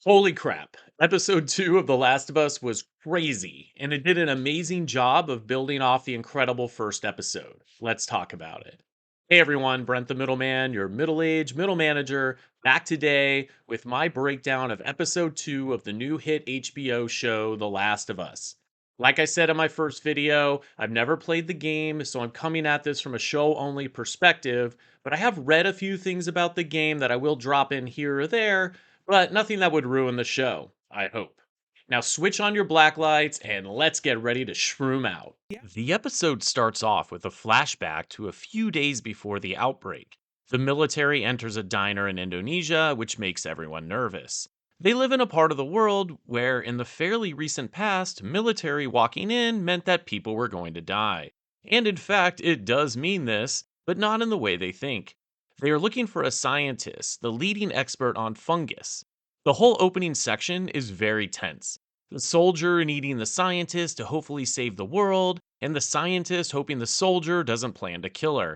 Holy crap. Episode 2 of The Last of Us was crazy, and it did an amazing job of building off the incredible first episode. Let's talk about it. Hey everyone, Brent the Middleman, your middle aged middle manager, back today with my breakdown of episode 2 of the new hit HBO show, The Last of Us. Like I said in my first video, I've never played the game, so I'm coming at this from a show only perspective, but I have read a few things about the game that I will drop in here or there, but nothing that would ruin the show, I hope. Now switch on your black lights and let's get ready to shroom out. Yeah. The episode starts off with a flashback to a few days before the outbreak. The military enters a diner in Indonesia, which makes everyone nervous. They live in a part of the world where, in the fairly recent past, military walking in meant that people were going to die. And in fact, it does mean this, but not in the way they think. They are looking for a scientist, the leading expert on fungus. The whole opening section is very tense. The soldier needing the scientist to hopefully save the world, and the scientist hoping the soldier doesn't plan to kill her.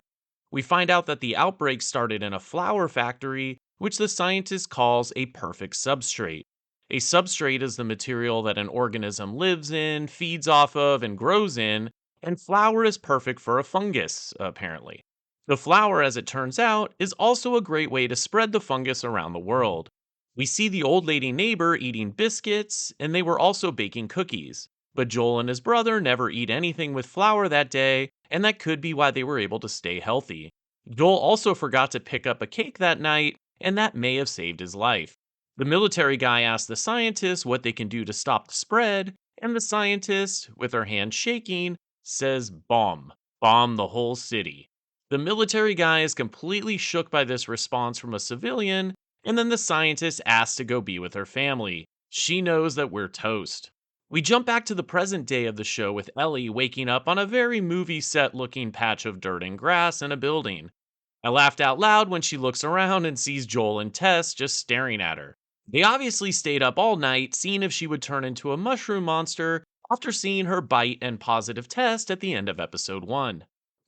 We find out that the outbreak started in a flower factory, which the scientist calls a perfect substrate. A substrate is the material that an organism lives in, feeds off of, and grows in, and flour is perfect for a fungus, apparently. The flour, as it turns out, is also a great way to spread the fungus around the world. We see the old lady neighbor eating biscuits, and they were also baking cookies. But Joel and his brother never eat anything with flour that day, and that could be why they were able to stay healthy. Joel also forgot to pick up a cake that night, and that may have saved his life. The military guy asks the scientist what they can do to stop the spread, and the scientist, with her hand shaking, says bomb. Bomb the whole city. The military guy is completely shook by this response from a civilian, and then the scientist asks to go be with her family. She knows that we're toast. We jump back to the present day of the show with Ellie waking up on a very movie set looking patch of dirt and grass in a building. I laughed out loud when she looks around and sees Joel and Tess just staring at her. They obviously stayed up all night seeing if she would turn into a mushroom monster after seeing her bite and positive test at the end of episode 1.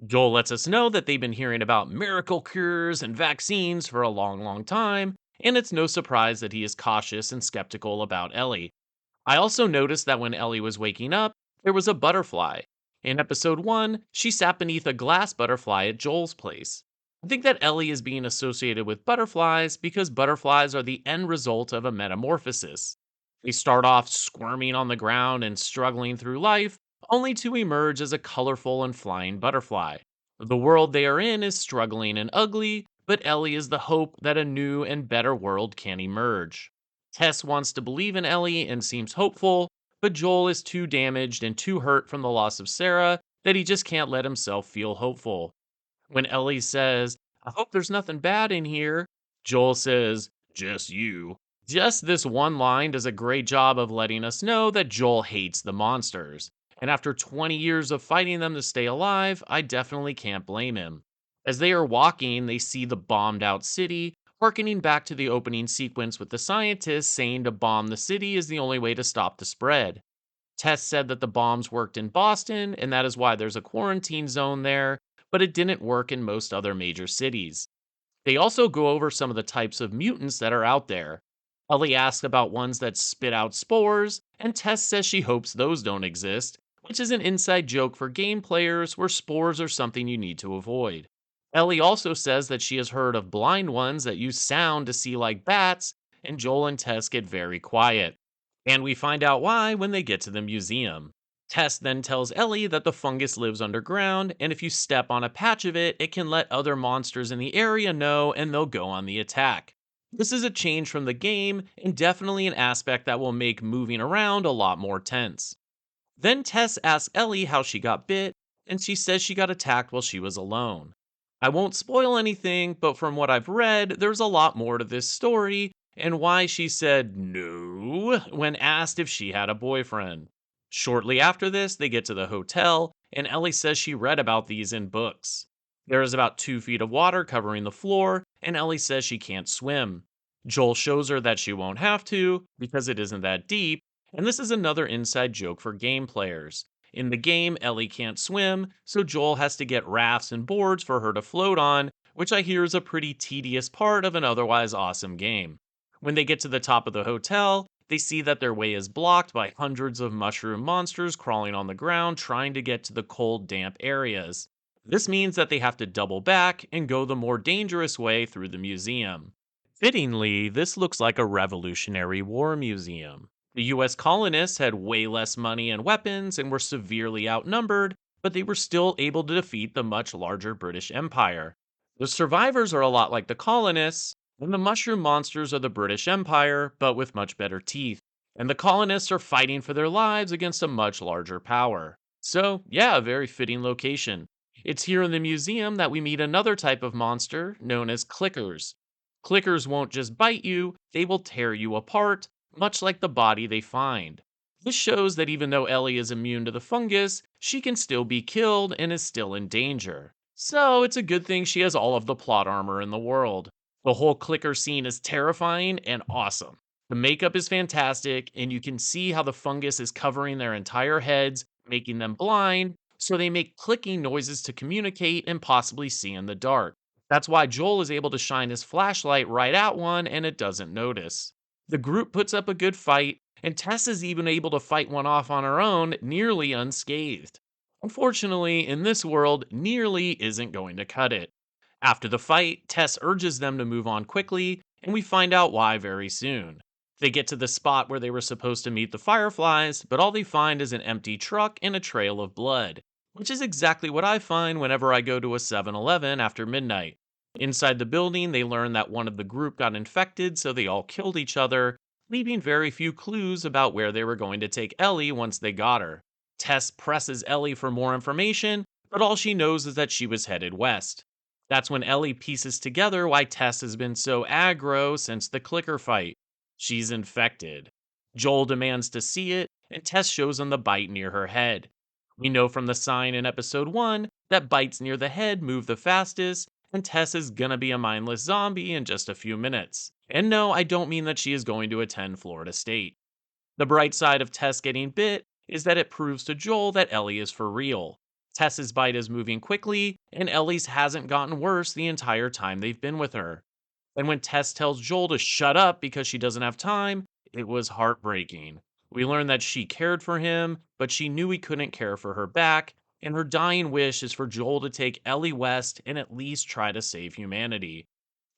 Joel lets us know that they've been hearing about miracle cures and vaccines for a long time, and it's no surprise that he is cautious and skeptical about Ellie. I also noticed that when Ellie was waking up, there was a butterfly. In episode 1, she sat beneath a glass butterfly at Joel's place. I think that Ellie is being associated with butterflies because butterflies are the end result of a metamorphosis. They start off squirming on the ground and struggling through life, only to emerge as a colorful and flying butterfly. The world they are in is struggling and ugly, but Ellie is the hope that a new and better world can emerge. Tess wants to believe in Ellie and seems hopeful, but Joel is too damaged and too hurt from the loss of Sarah that he just can't let himself feel hopeful. When Ellie says, I hope there's nothing bad in here, Joel says, just you. Just this one line does a great job of letting us know that Joel hates the monsters. And after 20 years of fighting them to stay alive, I definitely can't blame him. As they are walking, they see the bombed out city, harkening back to the opening sequence with the scientists saying to bomb the city is the only way to stop the spread. Tess said that the bombs worked in Boston, and that is why there's a quarantine zone there, but it didn't work in most other major cities. They also go over some of the types of mutants that are out there. Ellie asks about ones that spit out spores, and Tess says she hopes those don't exist, which is an inside joke for game players where spores are something you need to avoid. Ellie also says that she has heard of blind ones that use sound to see like bats, and Joel and Tess get very quiet. And we find out why when they get to the museum. Tess then tells Ellie that the fungus lives underground, and if you step on a patch of it, it can let other monsters in the area know and they'll go on the attack. This is a change from the game, and definitely an aspect that will make moving around a lot more tense. Then Tess asks Ellie how she got bit, and she says she got attacked while she was alone. I won't spoil anything, but from what I've read, there's a lot more to this story, and why she said no when asked if she had a boyfriend. Shortly after this, they get to the hotel, and Ellie says she read about these in books. There is about 2 feet of water covering the floor, and Ellie says she can't swim. Joel shows her that she won't have to, because it isn't that deep, and this is another inside joke for game players. In the game, Ellie can't swim, so Joel has to get rafts and boards for her to float on, which I hear is a pretty tedious part of an otherwise awesome game. When they get to the top of the hotel, they see that their way is blocked by hundreds of mushroom monsters crawling on the ground trying to get to the cold, damp areas. This means that they have to double back and go the more dangerous way through the museum. Fittingly, this looks like a Revolutionary War museum. The US colonists had way less money and weapons and were severely outnumbered, but they were still able to defeat the much larger British Empire. The survivors are a lot like the colonists, and the mushroom monsters are the British Empire, but with much better teeth. And the colonists are fighting for their lives against a much larger power. So, yeah, a very fitting location. It's here in the museum that we meet another type of monster known as clickers. Clickers won't just bite you, they will tear you apart, much like the body they find. This shows that even though Ellie is immune to the fungus, she can still be killed and is still in danger. So it's a good thing she has all of the plot armor in the world. The whole clicker scene is terrifying and awesome. The makeup is fantastic, and you can see how the fungus is covering their entire heads, making them blind, so they make clicking noises to communicate and possibly see in the dark. That's why Joel is able to shine his flashlight right at one and it doesn't notice. The group puts up a good fight, and Tess is even able to fight one off on her own, nearly unscathed. Unfortunately, in this world, nearly isn't going to cut it. After the fight, Tess urges them to move on quickly, and we find out why very soon. They get to the spot where they were supposed to meet the fireflies, but all they find is an empty truck and a trail of blood, which is exactly what I find whenever I go to a 7-Eleven after midnight. Inside the building, they learn that one of the group got infected, so they all killed each other, leaving very few clues about where they were going to take Ellie once they got her. Tess presses Ellie for more information, but all she knows is that she was headed west. That's when Ellie pieces together why Tess has been so aggro since the clicker fight. She's infected. Joel demands to see it, and Tess shows him the bite near her head. We know from the sign in episode 1 that bites near the head move the fastest, and Tess is gonna be a mindless zombie in just a few minutes. And no, I don't mean that she is going to attend Florida State. The bright side of Tess getting bit is that it proves to Joel that Ellie is for real. Tess's bite is moving quickly, and Ellie's hasn't gotten worse the entire time they've been with her. And when Tess tells Joel to shut up because she doesn't have time, it was heartbreaking. We learn that she cared for him, but she knew he couldn't care for her back, and her dying wish is for Joel to take Ellie west and at least try to save humanity.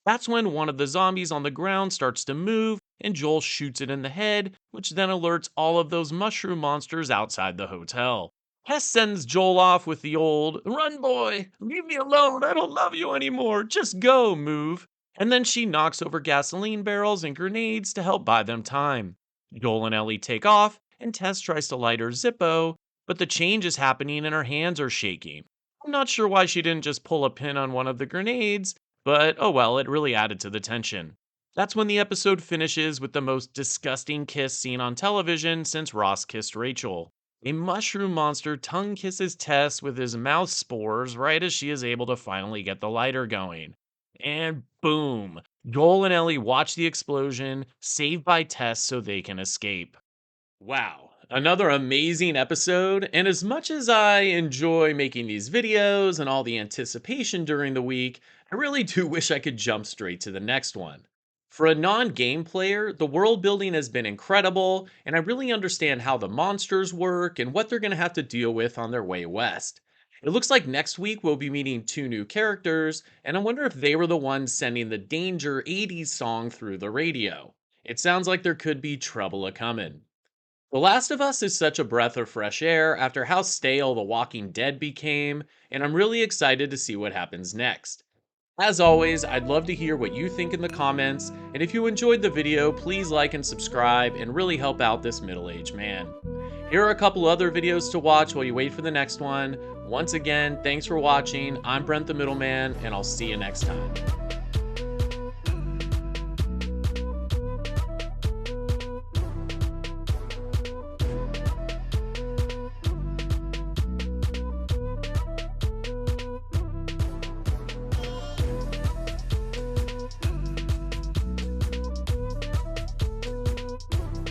That's when one of the zombies on the ground starts to move, and Joel shoots it in the head, which then alerts all of those mushroom monsters outside the hotel. Hess sends Joel off with the old, "Run, boy! Leave me alone! I don't love you anymore! Just go!" move. And then she knocks over gasoline barrels and grenades to help buy them time. Joel and Ellie take off, and Tess tries to light her Zippo, but the change is happening and her hands are shaking. I'm not sure why she didn't just pull a pin on one of the grenades, but oh well, it really added to the tension. That's when the episode finishes with the most disgusting kiss seen on television since Ross kissed Rachel. A mushroom monster tongue kisses Tess with his mouth spores right as she is able to finally get the lighter going. And boom, Joel and Ellie watch the explosion, saved by Tess so they can escape. Wow, another amazing episode, and as much as I enjoy making these videos and all the anticipation during the week, I really do wish I could jump straight to the next one. For a non-game player, the world building has been incredible, and I really understand how the monsters work and what they're going to have to deal with on their way west. It looks like next week we'll be meeting two new characters, and I wonder if they were the ones sending the Danger 80s song through the radio. It sounds like there could be trouble a-comin'. The Last of Us is such a breath of fresh air after how stale The Walking Dead became, and I'm really excited to see what happens next. As always, I'd love to hear what you think in the comments, and if you enjoyed the video, please like and subscribe and really help out this middle-aged man. Here are a couple other videos to watch while you wait for the next one. Once again, thanks for watching. I'm Brent the Middleman, and I'll see you next time.